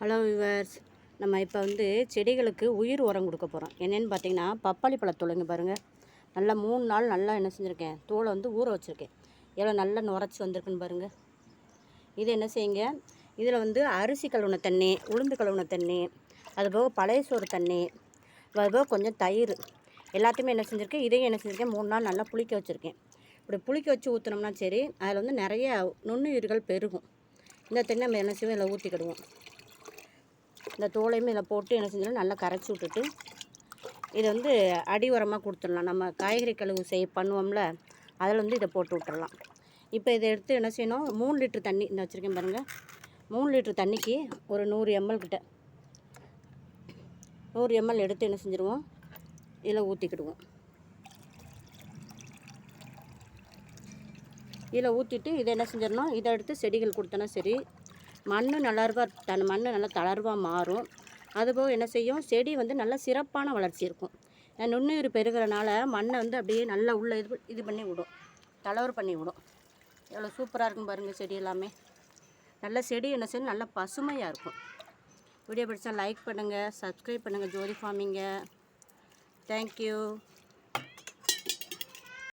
Hello viewers, நம்ம இப்போ வந்து செடிகளுக்கு உயிர் உரம் கொடுக்க போகிறோம். என்னென்னு பார்த்தீங்கன்னா, பப்பாளி பழத்தோலுங்க பாருங்கள். நல்லா 3 நாள் நல்லா என்ன செஞ்சுருக்கேன், தோலை வந்து ஊற வச்சுருக்கேன். எவ்வளோ நல்லா நுரைச்சி வந்திருக்குன்னு பாருங்கள். இது என்ன செய்யுங்க, இதில் வந்து அரிசி கழுவுன தண்ணி, உளுந்து கழுவுன தண்ணி, அதுபோக பழைய சோறு தண்ணி, அதுபோக கொஞ்சம் தயிர் எல்லாத்தையுமே என்ன செஞ்சுருக்கேன், இதையும் என்ன செஞ்சுருக்கேன் 3 நாள் நல்லா புளிக்க வச்சுருக்கேன். இப்படி புளிக்க வச்சு ஊற்றினோம்னா சரி, அதில் வந்து நிறைய நுண்ணுயிர்கள் பெருகும். இந்த தண்ணி நம்ம என்ன செய்வோம், இதில் ஊற்றிக்கிடுவோம். இந்த தோலையுமே இதில் போட்டு என்ன செஞ்சிடலாம், நல்லா கரைச்சி விட்டுட்டு இதை வந்து அடி உரமாக கொடுத்துடலாம். நம்ம காய்கறி கழுவு பண்ணுவோம்ல, அதில் வந்து இதை போட்டு விட்டுறலாம். இப்போ இதை எடுத்து என்ன செய்யணும், 3 லிட்டர் தண்ணி இந்த வச்சுருக்கேன் பாருங்கள். 3 லிட்டர் தண்ணிக்கு ஒரு 100 ml கிட்ட 100 ml எடுத்து என்ன செஞ்சுருவோம், இதில் ஊற்றிக்கிடுவோம். இதில் ஊற்றிட்டு இதை என்ன செஞ்சிடணும், இதை எடுத்து செடிகள் கொடுத்தோன்னா சரி, மண் மண் நல்லா தளர்வாக மாறும். அதுபோக என்ன செய்யும், செடி வந்து நல்ல சிறப்பான வளர்ச்சி இருக்கும். நுண்ணுயிர் பெருகிறனால மண்ணை வந்து அப்படியே நல்லா உள்ளே இது பண்ணி விடும், தளர்வு பண்ணி விடும். எவ்வளோ சூப்பராக இருக்கும் பாருங்கள். செடி எல்லாமே நல்ல செடி என்ன செய்யும், நல்லா பசுமையாக இருக்கும். வீடியோ பிடிச்சா லைக் பண்ணுங்கள், சப்ஸ்கிரைப் பண்ணுங்கள் ஜோதி ஃபார்மிங்கை. தேங்க்யூ.